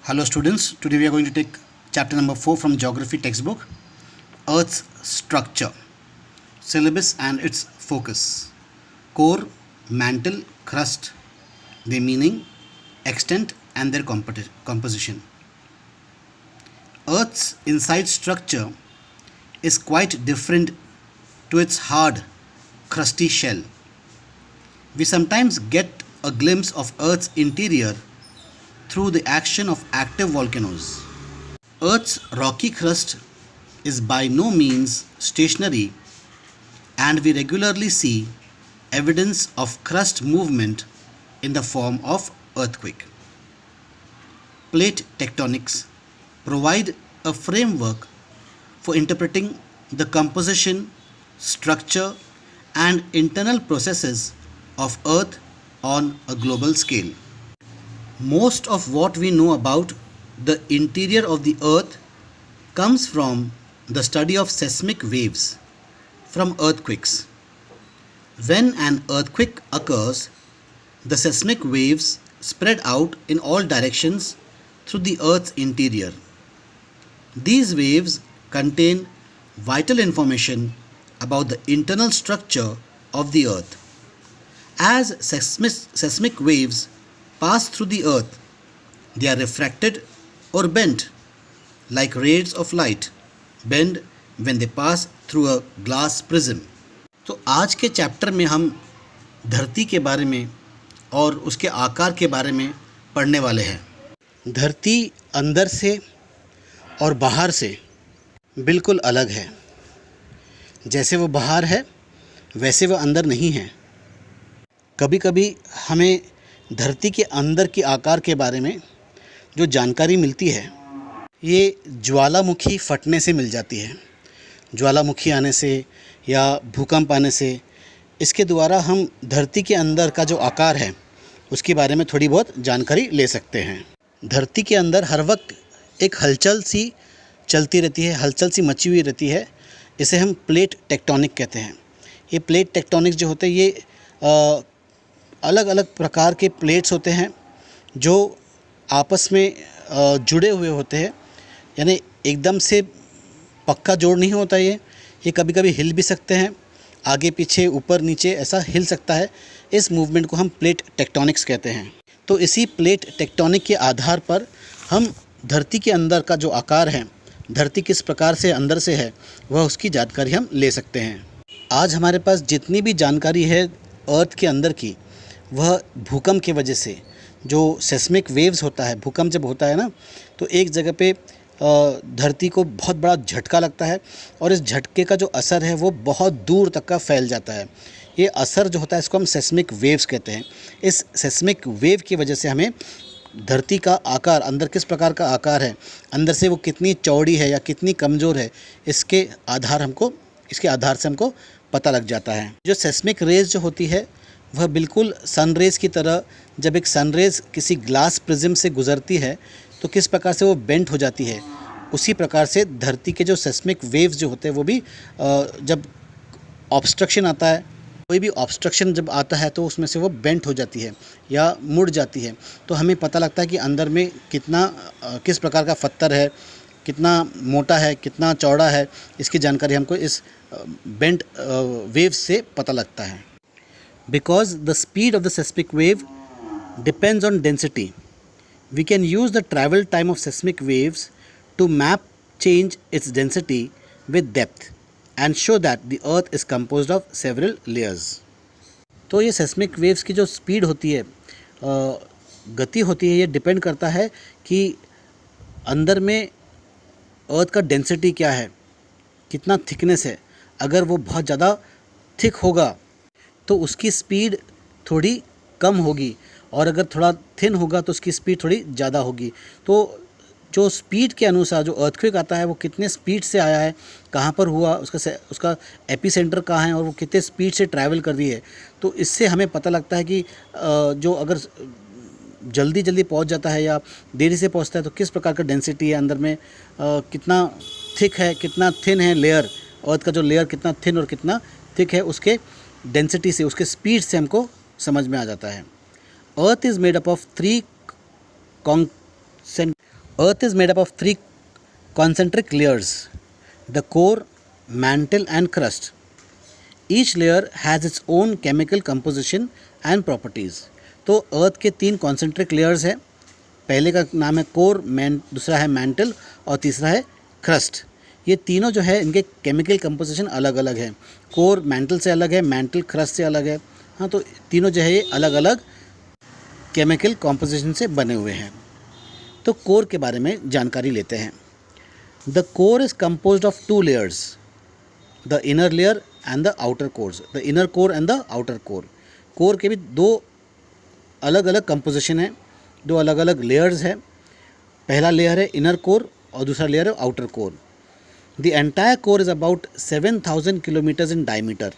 Hello students, today we are going to take chapter number 4 from geography textbook, Earth's structure, syllabus and its focus, core, mantle, crust, their meaning, extent and their composition. Earth's inside structure is quite different to its hard, crusty shell. We sometimes get a glimpse of Earth's interior through the action of active volcanoes. Earth's rocky crust is by no means stationary, and we regularly see evidence of crust movement in the form of earthquake. Plate tectonics provide a framework for interpreting the composition, structure, and internal processes of Earth on a global scale. Most of what we know about the interior of the Earth comes from the study of seismic waves from earthquakes. When an earthquake occurs, the seismic waves spread out in all directions through the Earth's interior. These waves contain vital information about the internal structure of the Earth. As seismic waves pass through the Earth, they are refracted or bent like rays of light bend when they pass through a glass prism. तो आज के chapter में हम धरती के बारे में और उसके आकार के बारे में पढ़ने वाले हैं। धरती अंदर से और बाहर से बिल्कुल अलग है। जैसे वो बाहर है वैसे वो अंदर नहीं है। कभी कभी हमें धरती के अंदर के आकार के बारे में जो जानकारी मिलती है ये ज्वालामुखी फटने से मिल जाती है। ज्वालामुखी आने से या भूकंप आने से इसके द्वारा हम धरती के अंदर का जो आकार है उसके बारे में थोड़ी बहुत जानकारी ले सकते हैं। धरती के अंदर हर वक्त एक हलचल सी चलती रहती है, हलचल सी मची हुई रहती है। इसे हम प्लेट टेक्टोनिक कहते हैं। ये प्लेट टेक्टोनिक्स जो होते हैं ये अलग अलग प्रकार के प्लेट्स होते हैं जो आपस में जुड़े हुए होते हैं। यानी एकदम से पक्का जोड़ नहीं होता ये कभी कभी हिल भी सकते हैं, आगे पीछे ऊपर नीचे ऐसा हिल सकता है। इस मूवमेंट को हम प्लेट टेक्टोनिक्स कहते हैं। तो इसी प्लेट टेक्टोनिक के आधार पर हम धरती के अंदर का जो आकार है, धरती किस प्रकार से अंदर से है, वह उसकी जानकारी हम ले सकते हैं। आज हमारे पास जितनी भी जानकारी है अर्थ के अंदर की, वह भूकंप की वजह से जो सेस्मिक वेव्स होता है, भूकंप जब होता है ना, तो एक जगह पे धरती को बहुत बड़ा झटका लगता है और इस झटके का जो असर है वो बहुत दूर तक का फैल जाता है। ये असर जो होता है इसको हम सेस्मिक वेव्स कहते हैं। इस सेस्मिक वेव की वजह से हमें धरती का आकार, अंदर किस प्रकार का आकार है, अंदर से वो कितनी चौड़ी है या कितनी कमज़ोर है, इसके आधार से हमको पता लग जाता है। जो सेस्मिक रेज जो होती है वह बिल्कुल सनरेज़ की तरह, जब एक सनरेज़ किसी ग्लास प्रिज्म से गुज़रती है तो किस प्रकार से वो बेंट हो जाती है, उसी प्रकार से धरती के जो सेस्मिक वेव्स जो होते हैं वो भी जब ऑब्स्ट्रक्शन आता है, कोई भी ऑब्स्ट्रक्शन जब आता है तो उसमें से वो बेंट हो जाती है या मुड़ जाती है। तो हमें पता लगता है कि अंदर में किस प्रकार का पत्थर है, कितना मोटा है, कितना चौड़ा है, इसकी जानकारी हमको इस बेंट वेव्स से पता लगता है। Because the speed of the seismic wave depends on density, we can use the travel time of seismic waves to map change its density with depth and show that the earth is composed of several layers. तो ये seismic waves की जो speed होती है, गति होती है, ये डिपेंड करता है कि अंदर में अर्थ का डेंसिटी क्या है, कितना थिकनेस है। अगर वो बहुत ज़्यादा थिक होगा तो उसकी स्पीड थोड़ी कम होगी और अगर थोड़ा थिन होगा तो उसकी स्पीड थोड़ी ज़्यादा होगी। तो जो स्पीड के अनुसार जो अर्थक्वेक आता है वो कितने स्पीड से आया है, कहाँ पर हुआ, उसका एपिसेंटर कहाँ है और वो कितने स्पीड से ट्रैवल कर रही है, तो इससे हमें पता लगता है कि जो अगर जल्दी पहुंच जाता है या देरी से पहुंचता है तो किस प्रकार का डेंसिटी है अंदर में, कितना थिक है, कितना थिन है लेयर, अर्थ का जो लेयर कितना थिन और कितना थिक है, उसके डेंसिटी से, उसके स्पीड से हमको समझ में आ जाता है। Earth is made up of 3 Earth is made up of three concentric layers: the core, mantle, and crust. Each layer has its own chemical composition and properties. तो अर्थ के तीन कॉन्सेंट्रिक लेयर्स है. पहले का नाम है कोर, दूसरा है मैंटल और तीसरा है क्रस्ट. ये तीनों जो है इनके केमिकल कंपोजिशन अलग अलग है. कोर मैंटल से अलग है, मैंटल क्रस्ट से अलग है. हाँ, तो तीनों जो है ये अलग अलग केमिकल कंपोजिशन से बने हुए हैं. तो कोर के बारे में जानकारी लेते हैं. The core is composed of two layers, the inner layer and the outer course. The inner core and the outer core. Core के भी दो अलग अलग कंपोजिशन है, दो अलग अलग लेयर्स है. पहला लेयर है इनर कोर और दूसरा लेयर है outer core. The entire core is about 7,000 kilometres in diameter.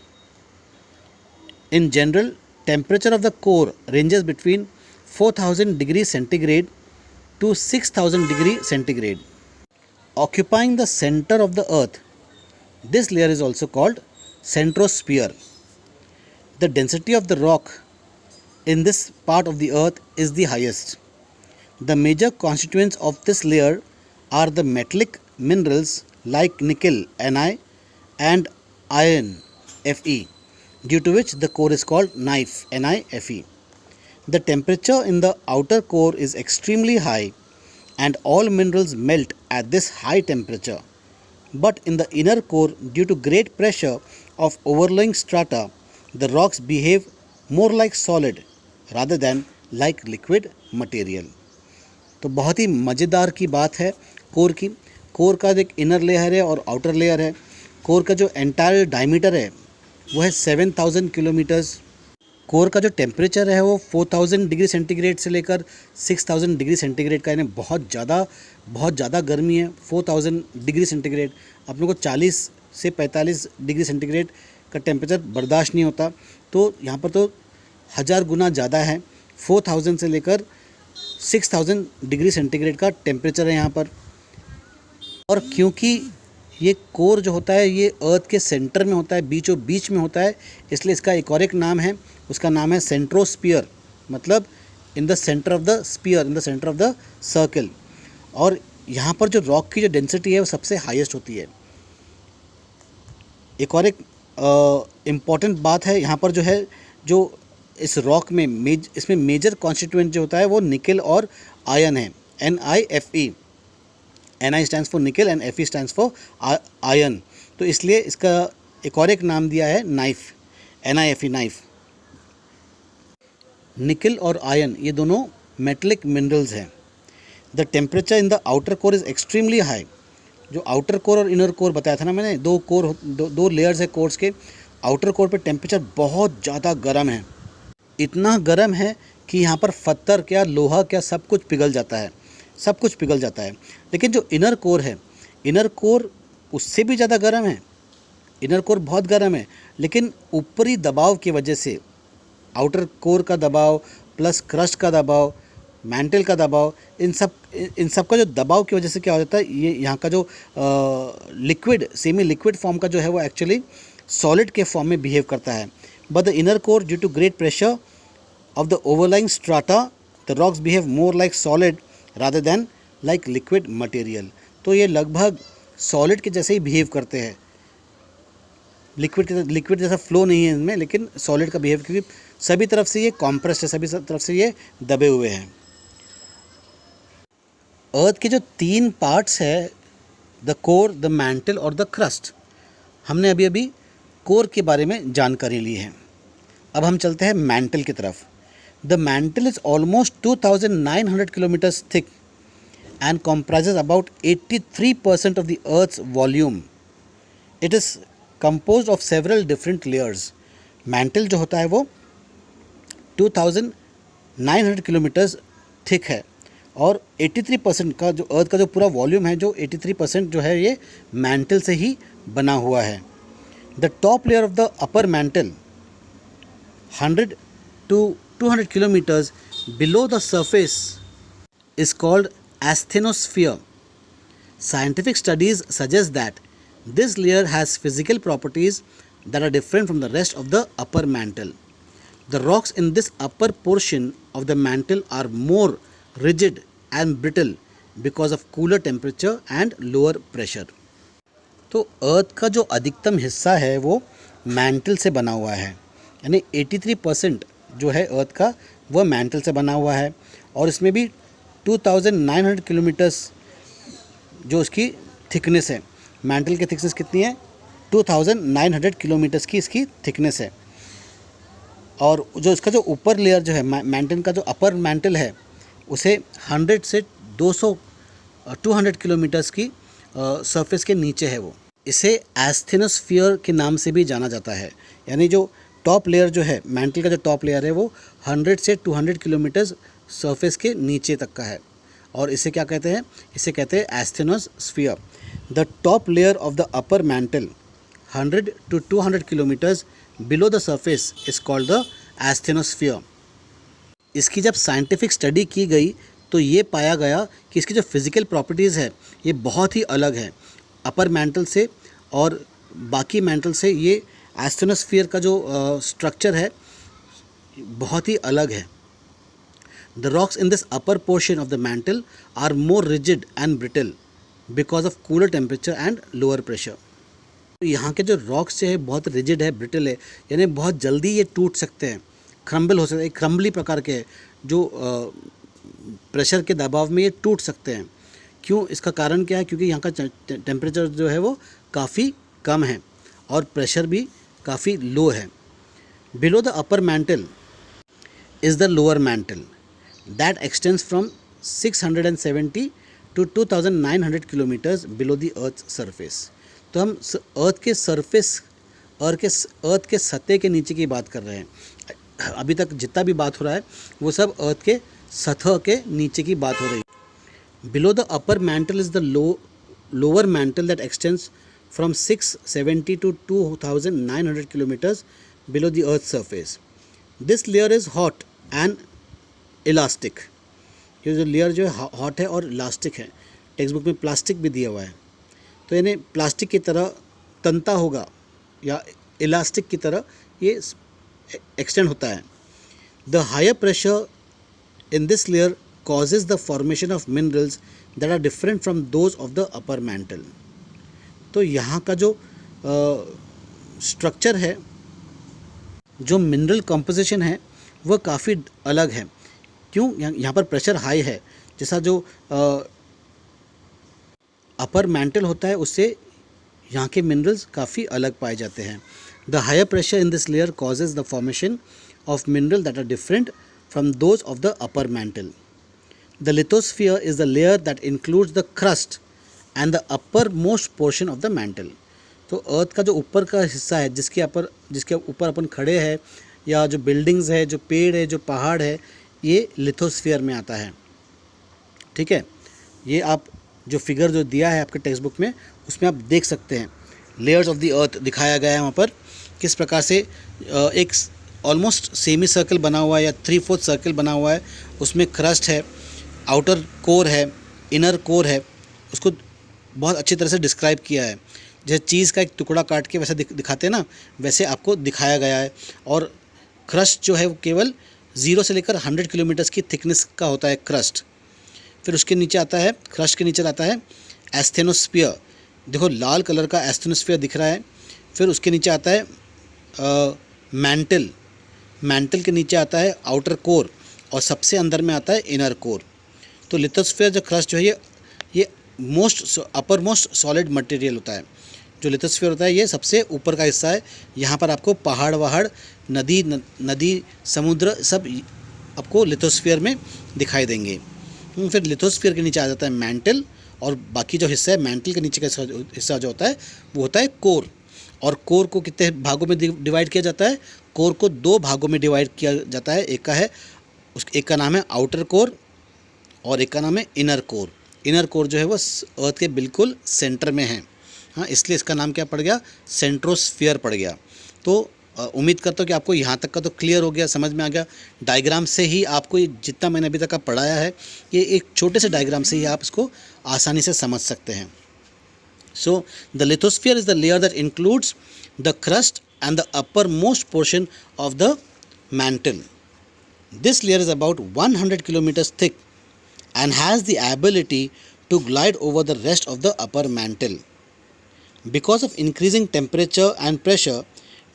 In general, temperature of the core ranges between 4,000 degrees centigrade to 6,000 degrees centigrade. Occupying the center of the earth, this layer is also called centrosphere. The density of the rock in this part of the earth is the highest. The major constituents of this layer are the metallic minerals like nickel Ni and iron Fe, due to which the core is called NiFe. The temperature in the outer core is extremely high and all minerals melt at this high temperature. But in the inner core, due to great pressure of overlying strata, the rocks behave more like solid rather than like liquid material. तो बहुत ही मज़ेदार की बात है core की. Core का एक inner layer है और आउटर लेयर है. कोर का जो एंटायर डायमीटर है वो है 7,000 किलोमीटर्स. कोर का जो टेम्परेचर है वो 4,000 डिग्री सेंटीग्रेड से लेकर 6,000 डिग्री सेंटीग्रेड का, यानी बहुत ज़्यादा गर्मी है. 4,000 डिग्री सेंटीग्रेड, आप लोगों को 40 से 45 डिग्री सेंटीग्रेड का टेम्परेचर बर्दाश्त नहीं होता. तो यहाँ पर तो 1000 गुना ज़्यादा है. 4,000 से लेकर 6,000 डिग्री सेंटीग्रेड का टेम्परेचर है यहाँ पर. और क्योंकि ये कोर जो होता है ये अर्थ के सेंटर में होता है, बीचों बीच में होता है, इसलिए इसका एक और एक नाम है, उसका नाम है सेंट्रोस्फीयर. मतलब in the centre of the sphere, in the centre of the circle. और यहाँ पर जो रॉक की जो डेंसिटी है वो सबसे हाईएस्ट होती है. एक और एक इम्पॉर्टेंट बात है यहाँ पर जो है, जो इस रॉक में इसमें मेजर कॉन्स्टिट्यूएंट जो होता है वो निकल और आयन है. NiFe. Ni stands for nickel and Fe stands for iron. तो इसलिए इसका एक और एक नाम दिया है नाइफ, NiFe नाइफ. निकल और आयन ये दोनों मेटलिक मिनरल्स हैं. The temperature in the outer core is extremely high. जो आउटर कोर और इनर कोर बताया था ना मैंने, दो लेयर्स है कोर्स के. आउटर कोर पे टेम्परेचर बहुत ज़्यादा गर्म है. इतना गर्म है कि यहाँ पर पत्थर क्या, लोहा क्या, सब कुछ पिघल जाता है. लेकिन जो इनर कोर है, इनर कोर उससे भी ज़्यादा गर्म है. इनर कोर बहुत गर्म है, लेकिन ऊपरी दबाव की वजह से, आउटर कोर का दबाव प्लस क्रस्ट का दबाव, मैंटल का दबाव, इन सब का जो दबाव की वजह से क्या हो जाता है, ये यहाँ का जो लिक्विड, सेमी लिक्विड फॉर्म का जो है वो एक्चुअली सॉलिड के फॉर्म में बिहेव करता है. But the inner core, due to great pressure of the overlying strata, the rocks behave more like solid rather than like liquid material. तो ये लगभग सॉलिड के जैसे ही बिहेव करते हैं. लिक्विड जैसा फ्लो नहीं है इनमें, लेकिन सॉलिड का बिहेव, क्योंकि सभी तरफ से ये कॉम्प्रेस्ड है, सभी तरफ से ये दबे हुए हैं. अर्थ के जो 3 पार्ट्स है, द कोर, द मैंटल और द क्रस्ट, हमने अभी कोर के बारे में जानकारी ली है. अब हम चलते हैं मैंटल की तरफ. The mantle is almost 2,900 kilometers thick and comprises about 83% of the Earth's volume. It is composed of several different layers. Mantle जो होता है वो 2,900 किलोमीटर्स थिक है और 83% का जो अर्थ का जो पूरा वॉल्यूम है, जो 83% जो है ये मैंटल से ही बना हुआ है. The top layer of the upper mantle 100 to 200 kilometers below the surface is called asthenosphere. Scientific studies suggest that this layer has physical properties that are different from the rest of the upper mantle. The rocks in this upper portion of the mantle are more rigid and brittle because of cooler temperature and lower pressure. तो अर्थ का जो अधिकतम हिस्सा है वो mental से बना हुआ है, यानी 83% जो है अर्थ का वह मैंटल से बना हुआ है, और इसमें भी 2900 किलोमीटर्स जो उसकी थिकनेस है। मैंटल की थिकनेस कितनी है? 2900 किलोमीटर्स की इसकी थिकनेस है। और जो इसका जो ऊपर लेयर जो है मैंटल का जो अपर मैंटल है उसे 100 से 200 किलोमीटर्स की सरफेस के नीचे है। वो इसे एस्थेनोस्फीयर के नाम से भी जाना जाता है, यानी जो टॉप लेयर जो है मैंटल का जो टॉप लेयर है वो 100 से 200 किलोमीटर्स सरफेस के नीचे तक का है, और इसे क्या कहते हैं? इसे कहते हैं asthenosphere. The top layer of the upper mantle 100 to 200 kilometres below the surface is called the asthenosphere. इसकी जब साइंटिफिक स्टडी की गई तो ये पाया गया कि इसकी जो फिज़िकल प्रॉपर्टीज़ है ये बहुत ही अलग है अपर मैंटल से, और बाकी मैंटल से ये एस्थेनोस्फीयर का जो स्ट्रक्चर है बहुत ही अलग है। The rocks in this upper portion of the mantle are more rigid and brittle because of cooler temperature and lower pressure. यहाँ के जो रॉक्स जो है बहुत रिजिड है, ब्रिटल है, यानी बहुत जल्दी ये टूट सकते हैं, क्रम्बल हो सकते हैं, क्रम्बली प्रकार के जो प्रेशर के दबाव में ये टूट सकते हैं। क्यों? इसका कारण क्या है? क्योंकि यहाँ का टेम्परेचर जो है वो काफ़ी कम है और प्रेशर भी काफ़ी लो है। Below the upper mantle is the lower mantle that extends from 670 to 2900 kilometres below the earth surface. तो हम अर्थ के सरफेस अर्थ के सतह के नीचे की बात कर रहे हैं। अभी तक जितना भी बात हो रहा है वो सब अर्थ के सतह के नीचे की बात हो रही है। Below the upper mantle is the lower mantle that extends from 670 to 2900 kilometres below the earth surface. This layer is hot and elastic. ये जो लेयर जो है हॉट है और इलास्टिक है। टेक्स्ट बुक में प्लास्टिक भी दिया हुआ है, तो यानी प्लास्टिक की तरह तनता होगा या इलास्टिक की तरह ये एक्सटेंड होता है। The higher pressure in this layer causes the formation of minerals that are different from those of the upper mantle। तो यहाँ का जो स्ट्रक्चर है, जो मिनरल कंपोजिशन है वह काफ़ी अलग है। क्यों? यहाँ पर प्रेशर हाई है। जैसा जो अपर मैंटल होता है उससे यहाँ के मिनरल्स काफ़ी अलग पाए जाते हैं। The higher pressure in this layer causes the formation of mineral that are different from those of the upper mantle। The lithosphere is the layer that includes the crust and the uppermost portion of the mantle। तो अर्थ का जो ऊपर का हिस्सा है जिसके ऊपर अपन खड़े हैं, या जो बिल्डिंग्स है, जो पेड़ है, जो पहाड़ है, ये लिथोस्फीयर में आता है। ठीक है, ये आप जो फिगर जो दिया है आपके टेक्स्ट बुक में उसमें आप देख सकते हैं लेयर्स ऑफ द अर्थ दिखाया गया है। वहाँ पर किस प्रकार से एक ऑलमोस्ट सेमी सर्कल बना हुआ है या 3/4 सर्कल बना हुआ है, उसमें क्रस्ट है, आउटर कोर है, इनर कोर है। उसको बहुत अच्छी तरह से डिस्क्राइब किया है। जैसे चीज़ का एक टुकड़ा काट के वैसे दिखाते हैं ना, वैसे आपको दिखाया गया है। और क्रस्ट जो है वो केवल 0 से लेकर 100 किलोमीटर्स की थिकनेस का होता है क्रस्ट। फिर उसके नीचे आता है, क्रस्ट के नीचे आता है एस्थेनोस्फीयर। देखो लाल कलर का एस्थेनोस्फीयर दिख रहा है। फिर उसके नीचे आता है मैंटल। मैंटल के नीचे आता है आउटर कोर, और सबसे अंदर में आता है इनर कोर। तो लिथोस्फीयर जो क्रस्ट जो है ये अपर मोस्ट सॉलिड मटेरियल होता है। जो लिथोस्फीयर होता है ये सबसे ऊपर का हिस्सा है। यहाँ पर आपको पहाड़ वहाड़, नदी समुद्र सब आपको लिथोस्फीयर में दिखाई देंगे। फिर लिथोस्फीयर के नीचे आ जाता है मैंटल, और बाकी जो हिस्सा है मैंटल के नीचे का हिस्सा जो होता है वो होता है कोर। और कोर को कितने भागों में डिवाइड किया जाता है? कोर को 2 भागों में डिवाइड किया जाता है। एक का नाम है आउटर कोर और एक का नाम है इनर कोर। इनर कोर जो है वो अर्थ के बिल्कुल सेंटर में है। हाँ, इसलिए इसका नाम क्या पड़ गया? सेंट्रोस्फीयर पड़ गया। तो उम्मीद करता हूँ कि आपको यहाँ तक का तो क्लियर हो गया, समझ में आ गया। डायग्राम से ही आपको जितना मैंने अभी तक का पढ़ाया है, ये एक छोटे से डायग्राम से ही आप इसको आसानी से समझ सकते हैं। So the lithosphere is the layer that includes the crust and the uppermost portion of the mantle. This layer is about 100 kilometers thick and has the ability to glide over the rest of the upper mantle. Because of increasing temperature and pressure,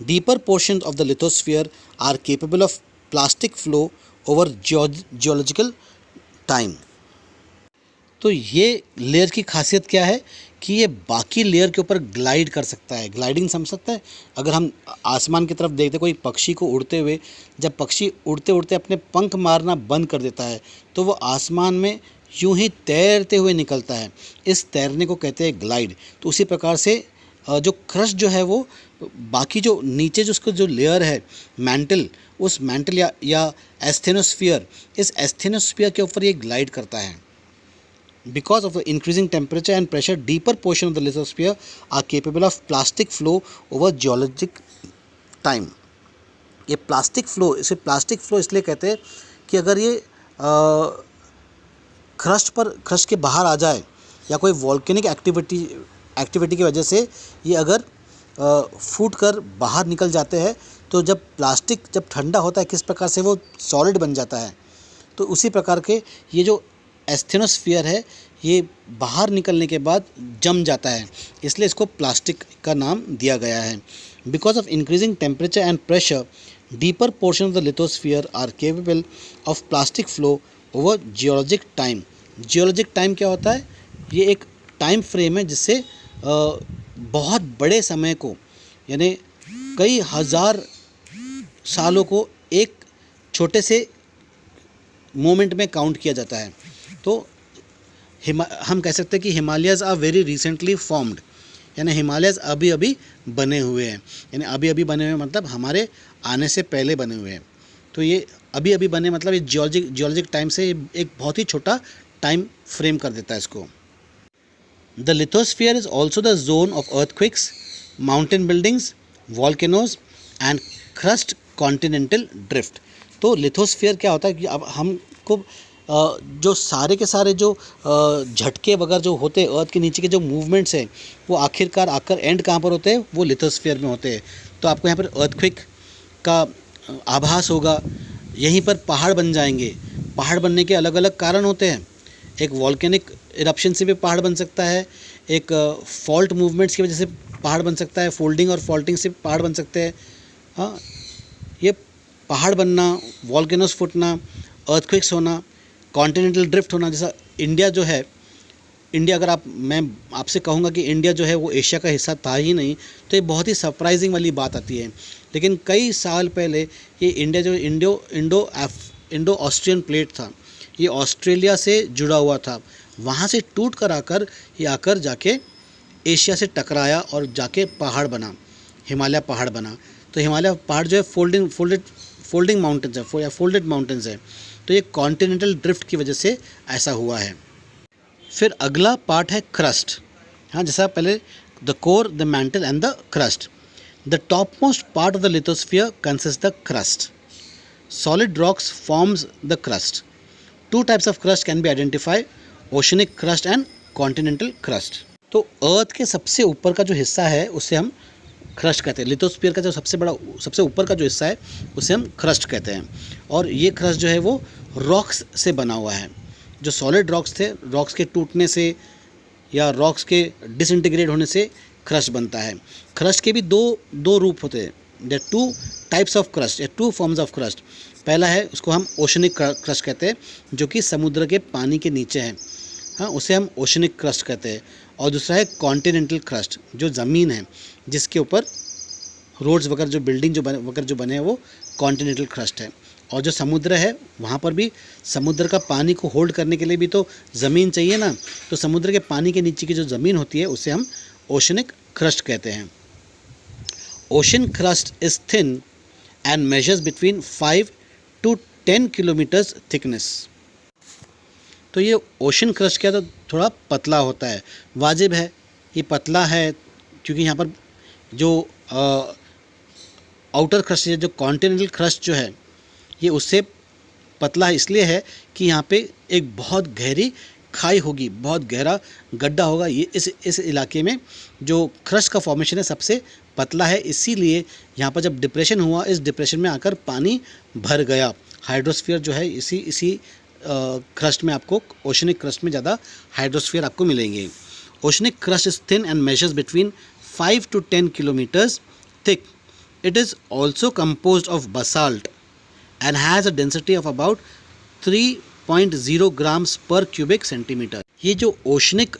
deeper portions of the lithosphere are capable of plastic flow over geological time. तो ये layer की खासियत क्या है कि ये बाकी layer के ऊपर ग्लाइड कर सकता है। ग्लाइडिंग समझ सकता है, अगर हम आसमान की तरफ देखते कोई पक्षी को उड़ते हुए, जब पक्षी उड़ते उड़ते अपने पंख मारना बंद कर देता है तो वो आसमान में यूं ही तैरते हुए निकलता है। इस तैरने को कहते हैं ग्लाइड। तो उसी प्रकार से जो क्रस्ट जो है वो बाकी जो नीचे जो उसका जो लेयर है मैंटल, उस मैंटल या एस्थेनोस्फीयर, इस एस्थेनोस्फीयर के ऊपर ये ग्लाइड करता है। Because of the increasing temperature and pressure, deeper portion of the lithosphere are capable of plastic flow over geologic time. ये प्लास्टिक फ्लो, इसे प्लास्टिक फ्लो इसलिए कहते हैं कि अगर ये क्रस्ट के बाहर आ जाए या कोई वॉल्केनिक एक्टिविटी की वजह से ये अगर फूट कर बाहर निकल जाते हैं तो जब प्लास्टिक जब ठंडा होता है किस प्रकार से वो सॉलिड बन जाता है, तो उसी प्रकार के ये जो एस्थेनोस्फीयर है ये बाहर निकलने के बाद जम जाता है, इसलिए इसको प्लास्टिक का नाम दिया गया है। Because of increasing temperature and pressure, deeper portion of the lithosphere are capable of plastic flow over geologic time. Geologic time क्या होता है? ये एक टाइम फ्रेम है जिससे बहुत बड़े समय को, यानी कई हज़ार सालों को एक छोटे से मोमेंट में काउंट किया जाता है। तो हम कह सकते हैं कि हिमालयज़ आर वेरी रिसेंटली फॉर्म्ड, यानी हिमालयज़ अभी अभी बने हुए हैं। यानी अभी अभी बने हुए मतलब हमारे आने से पहले बने हुए हैं। तो ये अभी अभी बने मतलब ये जियोलॉजिक टाइम से एक बहुत ही छोटा टाइम फ्रेम कर देता है इसको। The lithosphere is also the zone of earthquakes, mountain buildings, volcanoes and crust continental drift. तो लिथोस्फीयर क्या होता है कि अब हमको जो सारे के सारे जो झटके वगैरह जो होते हैं अर्थ के नीचे के जो मूवमेंट्स हैं वो आखिरकार आकर एंड कहाँ पर होते हैं? वो लिथोस्फीयर में होते हैं। तो आपको यहाँ पर अर्थक्वेक का आभास होगा, यहीं पर पहाड़ बन जाएंगे। पहाड़ बनने के अलग अलग कारण होते हैं। एक वॉल्केनिक इरप्शन से भी पहाड़ बन सकता है, एक फॉल्ट मूवमेंट्स की वजह से पहाड़ बन सकता है, फोल्डिंग और फॉल्टिंग से पहाड़ बन सकते हैं। हाँ, ये पहाड़ बनना, वॉल्केनोस फूटना, अर्थक्वेक्स होना, कॉन्टिनेंटल ड्रिफ्ट होना। जैसा इंडिया जो है, इंडिया अगर मैं आपसे कहूँगा कि इंडिया जो है वो एशिया का हिस्सा था ही नहीं, तो ये बहुत ही सरप्राइजिंग वाली बात आती है। लेकिन कई साल पहले ये इंडिया जो इंडो ऑस्ट्रियन प्लेट था, ये ऑस्ट्रेलिया से जुड़ा हुआ था। वहाँ से टूट कर आकर ये आकर जाके एशिया से टकराया और जाके पहाड़ बना, हिमालय पहाड़ बना। तो हिमालय पहाड़ जो है फोल्डिंग माउंटेन्स है या फोल्डेड माउंटेन्स है। तो ये कॉन्टिनेंटल ड्रिफ्ट की वजह से ऐसा हुआ है। फिर अगला पार्ट है क्रस्ट। हाँ, जैसा पहले the core, the mantle and the crust. The top most part of the lithosphere consist the crust. Solid rocks forms the crust. Two types of crust can be identify, oceanic crust and continental crust. तो earth के सबसे ऊपर का जो हिस्सा है उसे हम क्रस्ट कहते हैं। लिथोस्फीयर का जो सबसे ऊपर का जो हिस्सा है उसे हम क्रस्ट कहते हैं। और ये क्रस्ट जो है वो रॉक्स से बना हुआ है। जो सॉलिड रॉक्स थे, रॉक्स के टूटने से या रॉक्स के डिसइंटीग्रेट होने से क्रस्ट बनता है। क्रस्ट के भी दो रूप होते हैं। There two types of crust या टू फॉर्म्स ऑफ क्रस्ट। पहला है, उसको हम ओशनिक क्रस्ट कहते हैं, जो कि समुद्र के पानी के नीचे है। हाँ, उसे हम ओशनिक क्रस्ट कहते हैं। और दूसरा है कॉन्टिनेंटल क्रस्ट, जो ज़मीन है जिसके ऊपर रोड्स वगैरह जो बिल्डिंग जो बने हैं वो कॉन्टिनेंटल क्रस्ट है। और जो समुद्र है वहाँ पर भी समुद्र का पानी को होल्ड करने के लिए भी तो ज़मीन चाहिए ना। तो समुद्र के पानी के नीचे की जो ज़मीन होती है उसे हम ओशनिक क्रस्ट कहते हैं। Ocean crust is thin and measures between 5 to 10 kilometres thickness. तो ये ओशन क्रस्ट क्या, तो थोड़ा पतला होता है। वाजिब है, ये पतला है क्योंकि यहाँ पर जो आउटर क्रस्ट है, जो कॉन्टिनेंटल क्रस्ट जो है, ये उससे पतला इसलिए है कि यहाँ पे एक बहुत गहरी खाई होगी, बहुत गहरा गड्ढा होगा। ये इस इलाके में जो क्रस्ट का फॉर्मेशन है सबसे पतला है, इसीलिए यहाँ पर जब डिप्रेशन हुआ, इस डिप्रेशन में आकर पानी भर गया। हाइड्रोस्फीयर जो है इसी क्रस्ट में आपको, ओशनिक क्रस्ट में ज़्यादा हाइड्रोस्फीयर आपको मिलेंगे। Oceanic crust is thin and measures between 5 to 10 kilometres thick. It is also composed of basalt and has a density of about 3.0 grams per cubic centimeter। ये जो ओशनिक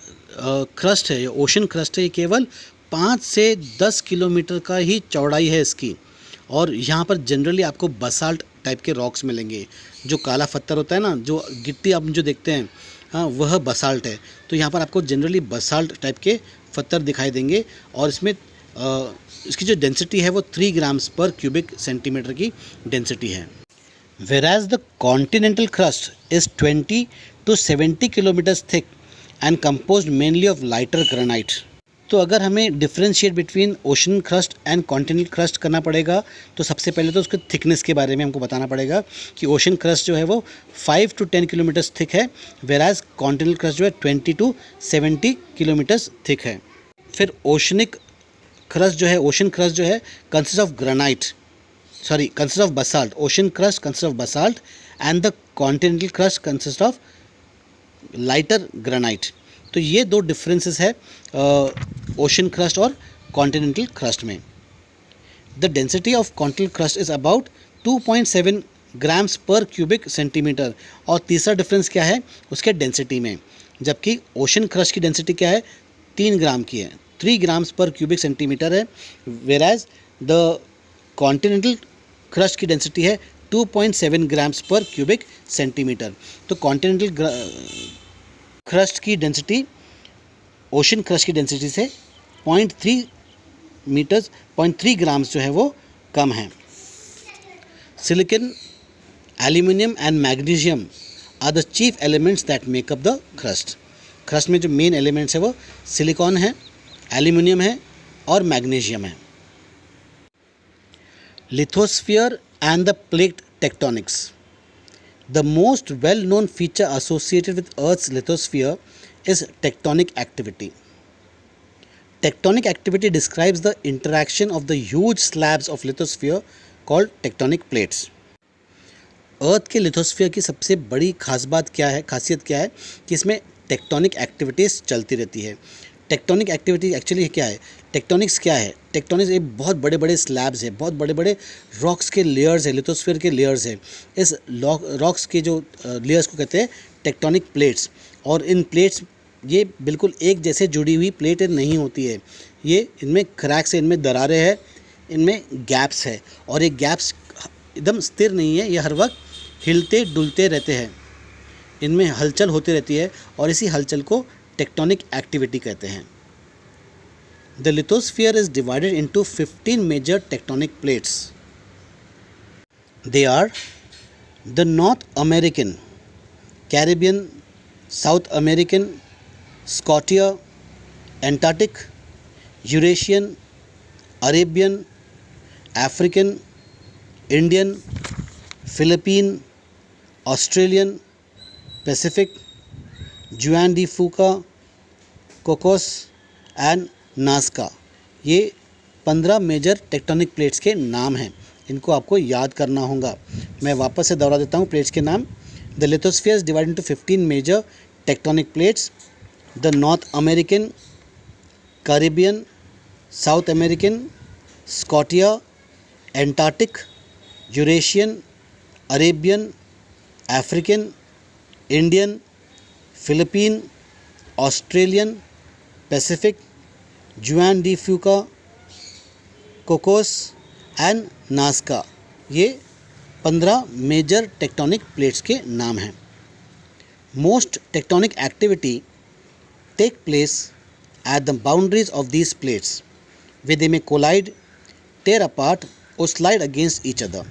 क्रस्ट है, ocean crust है, ये केवल 5 से 10 kilometre का ही चौड़ाई है इसकी। और यहाँ पर जनरली आपको बसाल्ट टाइप के रॉक्स मिलेंगे। जो काला पत्थर होता है ना, जो गिट्टी आप जो देखते हैं, हाँ, वह बसाल्ट है। तो यहाँ पर आपको जनरली बसाल्ट टाइप के पत्थर दिखाई देंगे और इसमें इसकी जो डेंसिटी है वो 3 ग्राम्स पर क्यूबिक सेंटीमीटर की डेंसिटी है। Whereas the continental crust is 20 to 70 kilometers thick and composed mainly of lighter granite। तो अगर हमें differentiate between ocean crust and continental crust करना पड़ेगा तो सबसे पहले तो उसके थिकनेस के बारे में हमको बताना पड़ेगा कि ओशन क्रस्ट जो है वो 5 to 10 किलोमीटर्स थिक है, वेराज कॉन्टिनेंटल क्रस्ट जो है 20 to 70 किलोमीटर्स थिक है। फिर ओशनिक क्रस्ट जो है, ओशन क्रस्ट जो है consist of granite, sorry consist of basalt. Ocean crust consist of basalt and the continental crust consist of lighter granite. तो ये दो डिफरेंसेस है ओशन क्रस्ट और कॉन्टिनेंटल क्रस्ट में। The density of continental crust is about 2.7 grams per cubic centimetre. और तीसरा difference क्या है उसके डेंसिटी में, जबकि ओशन क्रस्ट की डेंसिटी क्या है, 3 ग्राम की है, 3 ग्राम्स पर क्यूबिक सेंटीमीटर है, वेराज द कॉन्टिनेंटल क्रस्ट की डेंसिटी है 2.7 ग्राम्स पर क्यूबिक सेंटीमीटर। तो कॉन्टिनेंटल क्रस्ट की डेंसिटी ओशन क्रस्ट की डेंसिटी से 0.3 ग्राम्स जो है वो कम है। Silicon, aluminium and magnesium are the chief elements that make up the crust. Crust में जो मेन एलिमेंट्स है वो सिलिकॉन है, एल्यूमिनियम है और मैग्नीशियम है। Lithosphere and the plate tectonics. The most well-known feature associated with Earth's lithosphere is tectonic activity. Tectonic activity describes the interaction of the huge slabs of lithosphere called tectonic plates. अर्थ के lithosphere की सबसे बड़ी खासियत क्या है कि इसमें tectonic activities चलती रहती है। टेक्टोनिक एक्टिविटी एक्चुअली क्या है, टेक्टोनिक्स क्या है? टेक्टोनिक्स एक बहुत बड़े बड़े स्लैब्स है, बहुत बड़े बड़े रॉक्स के लेयर्स है, लिथोस्फीयर के लेयर्स है। इस रॉक्स के जो लेयर्स को कहते हैं टेक्टोनिक प्लेट्स। और इन प्लेट्स ये बिल्कुल एक जैसे जुड़ी हुई प्लेट नहीं होती है, ये इनमें क्रैक्स है, इनमें दरारें हैं, इनमें गैप्स है। और ये गैप्स एकदम स्थिर नहीं है, ये हर वक्त हिलते डुलते रहते हैं, इनमें हलचल होती रहती है और इसी हलचल को टेक्टोनिक एक्टिविटी कहते हैं। The lithosphere is divided into 15 major tectonic plates. They are the North American, Caribbean, South American, Scotia, Antarctic, Eurasian, Arabian, African, Indian, Philippine, Australian, Pacific, Juan de Fuca, Cocos and Nazca. ये 15 major tectonic plates के नाम हैं, इनको आपको याद करना होगा। मैं वापस से दोहरा देता हूँ प्लेट्स के नाम। The lithosphere is divided into 15 major tectonic plates. The North American, Caribbean, South American, Scotia, Antarctic, Eurasian, Arabian, African, Indian, Philippine, Australian, Pacific, Juan de Fuca, Cocos and Nazca. ये 15 मेजर टेक्टोनिक प्लेट्स के नाम हैं। Most tectonic activity take place at the boundaries of these plates where they may collide, tear apart और slide against each other.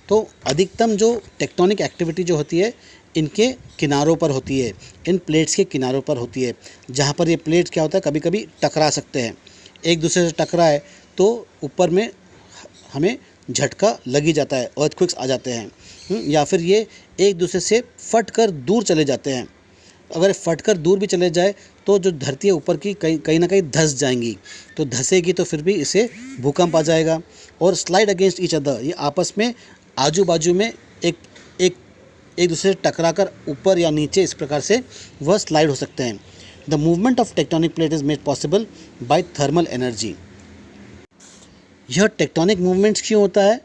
तो अधिकतम जो tectonic activity जो होती है इनके किनारों पर होती है, इन प्लेट्स के किनारों पर होती है, जहाँ पर ये प्लेट्स क्या होता है कभी कभी टकरा सकते हैं, एक दूसरे से टकराए तो ऊपर में हमें झटका लगी जाता है, अर्थक्वेक्स आ जाते हैं, या फिर ये एक दूसरे से फट कर दूर चले जाते हैं। अगर फट कर दूर भी चले जाए तो जो धरती है ऊपर की कहीं ना कहीं धंस जाएंगी, तो धंसेगी तो फिर भी इसे भूकंप आ जाएगा। और स्लाइड अगेंस्ट ईच अदर, ये आपस में आजू बाजू में एक दूसरे से टकराकर ऊपर या नीचे इस प्रकार से वह स्लाइड हो सकते हैं। The movement of tectonic plate is made possible by thermal energy. यह टेक्टोनिक मूवमेंट्स क्यों होता है,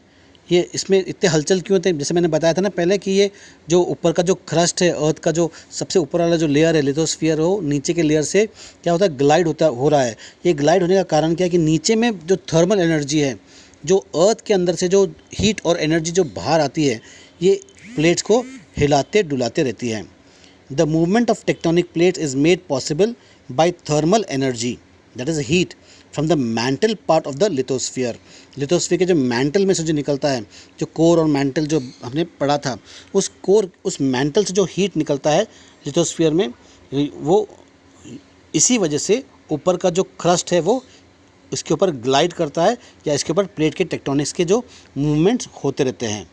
ये इसमें इतने हलचल क्यों होते हैं, जैसे मैंने बताया था ना पहले कि ये जो ऊपर का जो क्रस्ट है, अर्थ का जो सबसे ऊपर वाला जो लेयर है लिथोस्फीयर, हो नीचे के लेयर से क्या होता है, ग्लाइड हो रहा है। ये ग्लाइड होने का कारण क्या है कि नीचे में जो थर्मल एनर्जी है, जो अर्थ के अंदर से जो हीट और एनर्जी जो बाहर आती है, ये प्लेट्स को हिलाते डुलाते रहती है। The movement of tectonic plates is made possible by thermal energy, that is heat from the mantle part of the lithosphere. Lithosphere के जो मैंटल में से जो निकलता है, जो कोर और मैंटल जो हमने पढ़ा था, उस मैंटल से जो हीट निकलता है लिथोस्फीयर में, वो इसी वजह से ऊपर का जो क्रस्ट है वो इसके ऊपर ग्लाइड करता है, या इसके ऊपर प्लेट के टेक्टोनिक्स के जो मूवमेंट्स होते रहते हैं।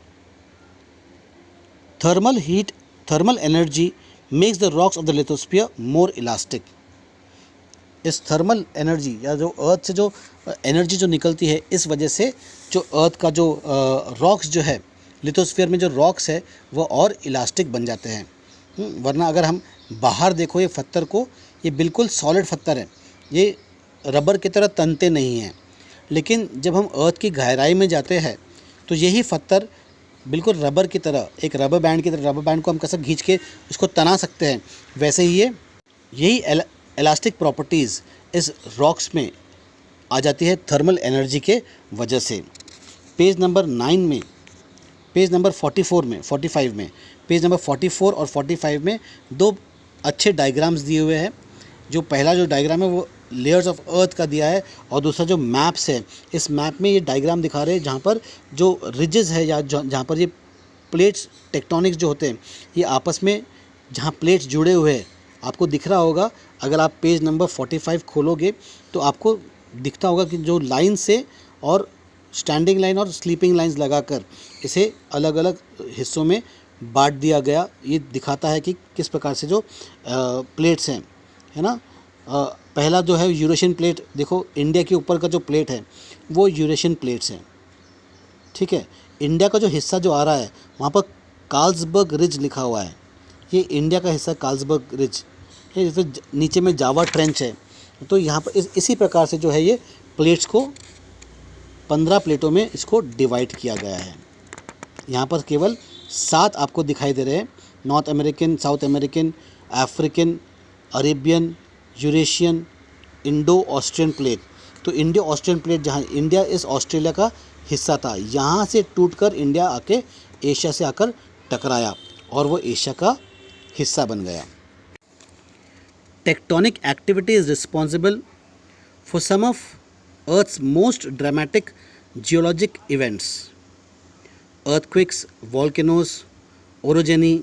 Thermal energy makes the rocks of the lithosphere more elastic. इस थर्मल एनर्जी या जो अर्थ से जो एनर्जी जो निकलती है, इस वजह से जो अर्थ का जो रॉक्स जो है, लिथोस्फीयर में जो रॉक्स है वो और इलास्टिक बन जाते हैं। वरना अगर हम बाहर देखो ये पत्थर को, ये बिल्कुल सॉलिड पत्थर है, ये रबर की तरह तनते नहीं हैं। लेकिन जब हम अर्थ की गहराई में जाते हैं तो यही पत्थर बिल्कुल रबर की तरह, एक रबर बैंड की तरह, रबर बैंड को हम कैसे खींच के उसको तना सकते हैं, वैसे ही यही इलास्टिक प्रॉपर्टीज़ इस रॉक्स में आ जाती है थर्मल एनर्जी के वजह से। पेज नंबर 9 में, पेज नंबर 45 में, पेज नंबर 44 और 45 में दो अच्छे डायग्राम्स दिए हुए हैं। जो पहला जो डायग्राम है वो लेयर्स ऑफ अर्थ का दिया है, और दूसरा जो मैप्स है, इस मैप में ये डायग्राम दिखा रहे हैं जहाँ पर जो रिजेस है या जहाँ पर ये प्लेट्स टेक्टोनिक्स जो होते हैं, ये आपस में जहाँ प्लेट्स जुड़े हुए हैं, आपको दिख रहा होगा। अगर आप पेज नंबर 45 खोलोगे तो आपको दिखता होगा कि जो लाइन से और स्टैंडिंग लाइन और स्लीपिंग लाइंस लगाकर इसे अलग अलग हिस्सों में बांट दिया गया। ये दिखाता है कि किस प्रकार से जो प्लेट्स हैं, है ना। पहला जो है यूरेशियन प्लेट, देखो इंडिया के ऊपर का जो प्लेट है वो यूरेशियन प्लेट्स हैं, ठीक है। इंडिया का जो हिस्सा जो आ रहा है वहाँ पर कार्लसबर्ग रिज लिखा हुआ है, ये इंडिया का हिस्सा कार्लसबर्ग रिज है। फिर नीचे में जावा ट्रेंच है। तो यहाँ पर इसी प्रकार से जो है ये प्लेट्स को 15 प्लेटों में इसको डिवाइड किया गया है। यहाँ पर केवल 7 आपको दिखाई दे रहे हैं, north American, south American, African, Arabian, Eurasian, Indo Austrian plate. तो इंडो ऑस्ट्रियन प्लेट, जहाँ इंडिया इस ऑस्ट्रेलिया का हिस्सा था, यहाँ से टूटकर इंडिया आके एशिया से आकर टकराया और वो एशिया का हिस्सा बन गया। Tectonic activity is responsible for some of earth's most dramatic geologic events, earthquakes, volcanoes, orogeny,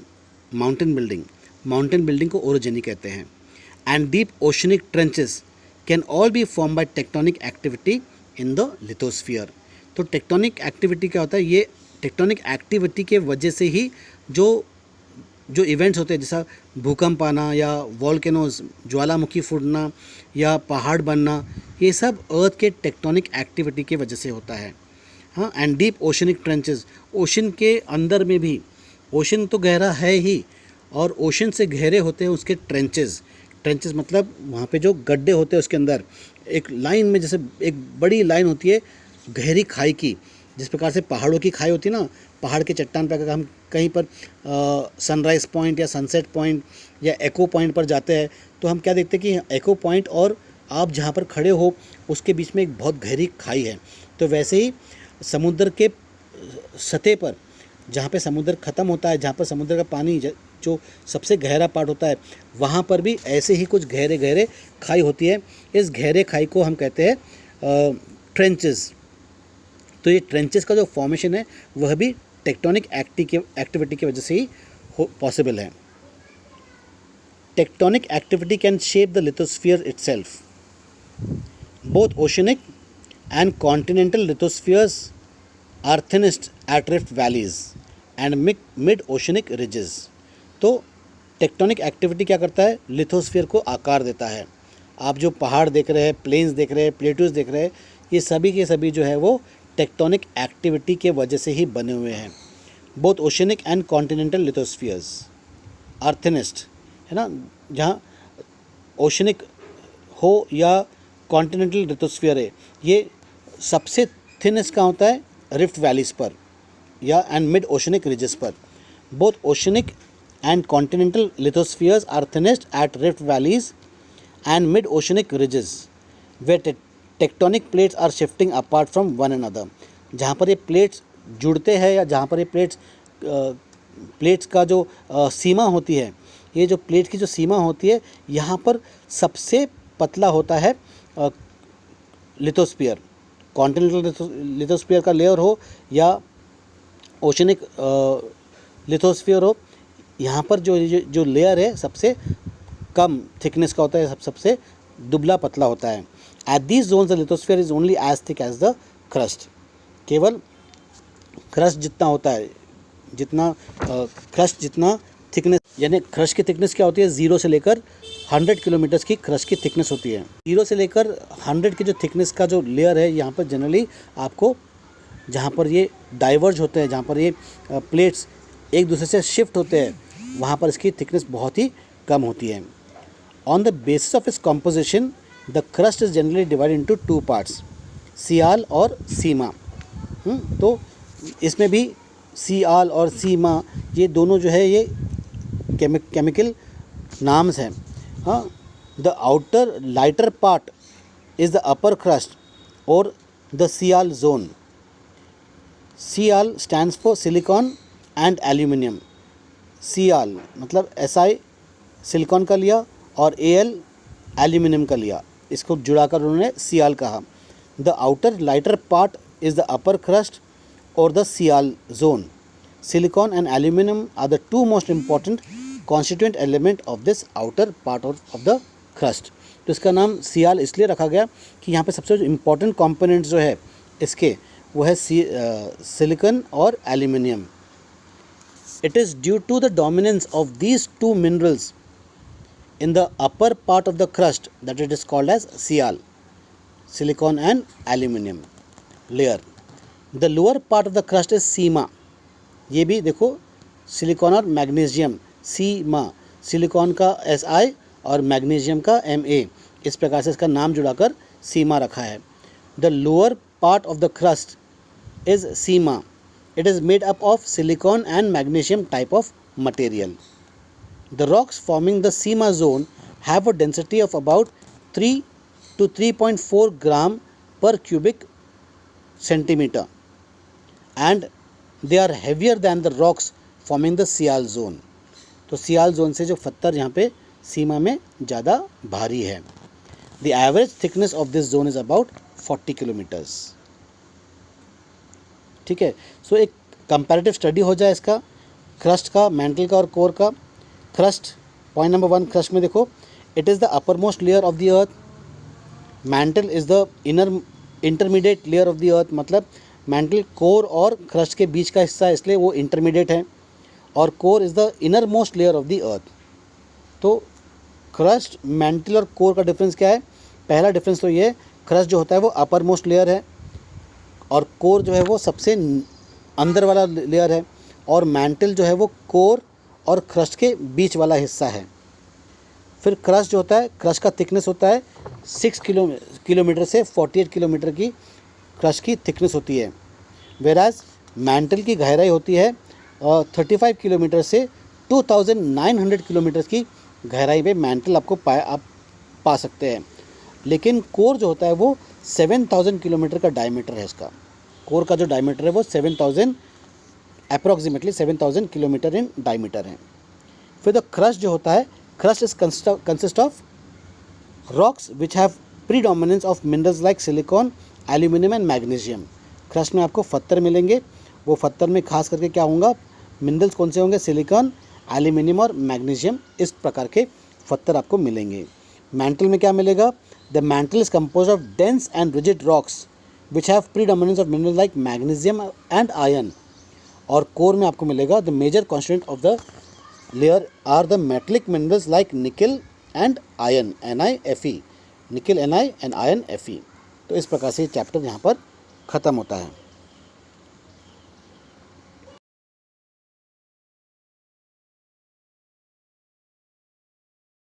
mountain building को ओरोजेनी कहते हैं, and deep oceanic trenches can all be form by tectonic activity in the lithosphere. तो tectonic activity क्या होता है, ये tectonic activity के वजह से ही जो इवेंट्स होते हैं, जैसा भूकंप आना या वॉल्केनोज, ज्वालामुखी फूटना या पहाड़ बनना, ये सब अर्थ के टेक्टोनिक एक्टिविटी के वजह से होता है। हाँ, and deep oceanic trenches, ocean के अंदर में भी, ओशन तो गहरा है ही, और ओशन से गहरे होते हैं उसके ट्रेंचेस मतलब वहाँ पे जो गड्ढे होते हैं उसके अंदर एक लाइन में, जैसे एक बड़ी लाइन होती है गहरी खाई की, जिस प्रकार से पहाड़ों की खाई होती है ना, पहाड़ के चट्टान पर अगर हम कहीं पर सनराइज़ पॉइंट या सनसेट पॉइंट या एको पॉइंट पर जाते हैं तो हम क्या देखते हैं कि एको पॉइंट और आप जहाँ पर खड़े हो उसके बीच में एक बहुत गहरी खाई है। तो वैसे ही समुद्र के सतह पर, जहाँ पे समुद्र ख़त्म होता है, जहाँ पर समुद्र का पानी जो सबसे गहरा पार्ट होता है, वहाँ पर भी ऐसे ही कुछ गहरे खाई होती है। इस गहरे खाई को हम कहते हैं ट्रेंचेस। तो ये ट्रेंचेस का जो फॉर्मेशन है वह भी टेक्टोनिक एक्टिविटी की वजह से ही पॉसिबल है। Tectonic activity can shape the lithosphere itself. Both oceanic and continental lithospheres are thinnest at rift valleys and mid oceanic ridges. तो टेक्टोनिक एक्टिविटी क्या करता है, लिथोस्फीयर को आकार देता है। आप जो पहाड़ देख रहे हैं, प्लेन्स देख रहे हैं, प्लेटूज देख रहे हैं, ये सभी के सभी जो है वो टेक्टोनिक एक्टिविटी के वजह से ही बने हुए हैं। Both oceanic and continental lithospheres are thinnest, है ना, जहाँ ओशनिक हो या कॉन्टिनेंटल लिथोस्फीयर है, ये सबसे थिनेस्ट कहाँ होता है, रिफ्ट वैलीज पर या एंड मिड ओशनिक रिजेस पर। Both oceanic and continental lithospheres are thinnest at rift valleys and mid oceanic ridges where tectonic plates are shifting apart from one another. जहाँ पर ये प्लेट्स जुड़ते हैं या जहाँ पर ये प्लेट्स का जो सीमा होती है, ये जो प्लेट की जो सीमा होती है, यहाँ पर सबसे पतला होता है लिथोस्फीयर। कॉन्टिनेंटल लिथोस्फीयर का लेयर हो या ओशनिक लिथोस्फीयर हो, यहाँ पर जो लेयर है सबसे कम थिकनेस का होता है, सबसे दुबला पतला होता है। At these zones the lithosphere is only as thick as the crust. केवल क्रस्ट जितना होता है, जितना क्रस्ट जितना थिकनेस, यानी क्रस्ट की थिकनेस क्या होती है, 0 से लेकर 100 किलोमीटर्स की क्रस्ट की थिकनेस होती है। 0 से लेकर 100 की जो थिकनेस का जो लेयर है, यहाँ पर जनरली आपको जहाँ पर ये डाइवर्ज होते हैं, जहाँ पर ये प्लेट्स एक दूसरे से शिफ्ट होते हैं, वहाँ पर इसकी थिकनेस बहुत ही कम होती है। On the basis of its composition the crust is generally divided into 2 parts, sial और सीमा। तो इसमें भी सियाल और सीमा ये दोनों जो है ये केमिकल नाम्स हैं। हाँ, the outer lighter part is the upper crust और the sial zone. Sial stands for silicon and aluminium. Sial मतलब SI सिलिकॉन का लिया और AL एल्यूमिनियम का लिया, इसको जुड़ाकर उन्होंने सियाल कहा। The outer lighter part is the upper crust और the sial zone. Silicon and aluminum are the two most important constituent element of this outer part of the crust। तो इसका नाम सियाल इसलिए रखा गया कि यहाँ पे सबसे इम्पॉर्टेंट कंपोनेंट्स जो है इसके वो है सिलिकॉन और aluminium. It is due to the dominance of these two minerals in the upper part of the crust that it is called as sial, silicon and aluminium layer. The lower part of the crust is sima. ये भी देखो silicon और magnesium, sima, silicon का SI और magnesium का Ma, इस प्रकार से इसका नाम जुड़ाकर सीमा रखा है। The lower part of the crust is sima. It is made up of silicon and magnesium type of material. The rocks forming the sima zone have a density of about 3 to 3.4 gram per cubic centimetre and they are heavier than the rocks forming the sial zone. तो sial zone से जो पत्थर यहाँ पे सीमा में ज़्यादा भारी है। The average thickness of this zone is about 40 kilometres. ठीक है, सो एक कंपैरेटिव स्टडी हो जाए इसका, क्रस्ट का, मैंटल का और कोर का। क्रस्ट, पॉइंट नंबर 1, क्रस्ट में देखो it is the upper most layer of the earth. Mantle is the intermediate layer of the earth, मतलब मैंटल कोर और क्रस्ट के बीच का हिस्सा है, इसलिए वो इंटरमीडिएट है। और core is the inner most layer of the अर्थ। तो क्रस्ट, मैंटल और कोर का डिफरेंस क्या है? पहला डिफरेंस तो ये है, क्रस्ट जो होता है वो अपर मोस्ट लेयर है और कोर जो है वो सबसे अंदर वाला लेयर है, और मैंटल जो है वो कोर और क्रस्ट के बीच वाला हिस्सा है। फिर क्रस्ट जो होता है, क्रस्ट का थिकनेस होता है 6 किलोमीटर से 48 किलोमीटर की क्रस्ट की थिकनेस होती है, वेराज मैंटल की गहराई होती है 35 किलोमीटर से 2900 किलोमीटर की गहराई पे मैंटल आप पा सकते हैं। लेकिन कोर जो होता है वो 7000 किलोमीटर का डायमीटर है। इसका कोर का जो डायमीटर है वो 7000 अप्रॉक्सीमेटली 7000 किलोमीटर इन डायमीटर है। फिर द क्रस्ट जो होता है, crust is consist of rocks which have predominance of minerals like silicon, aluminium and magnesium. Crust में आपको पत्थर मिलेंगे, वो पत्थर में खास करके क्या होगा, मिनरल्स कौन से होंगे, सिलिकॉन, एल्यूमिनियम और मैग्नीशियम, इस प्रकार के पत्थर आपको मिलेंगे। मैंटल में क्या मिलेगा, the mantle is compose of dense and rigid rocks which have predominance of minerals like magnesium and iron. और कोर में आपको मिलेगा the major constituent of the layer are the metallic minerals like nickel and iron, NiFe, nickel Ni and iron Fe। तो इस प्रकार से ये chapter यहाँ पर ख़त्म होता है।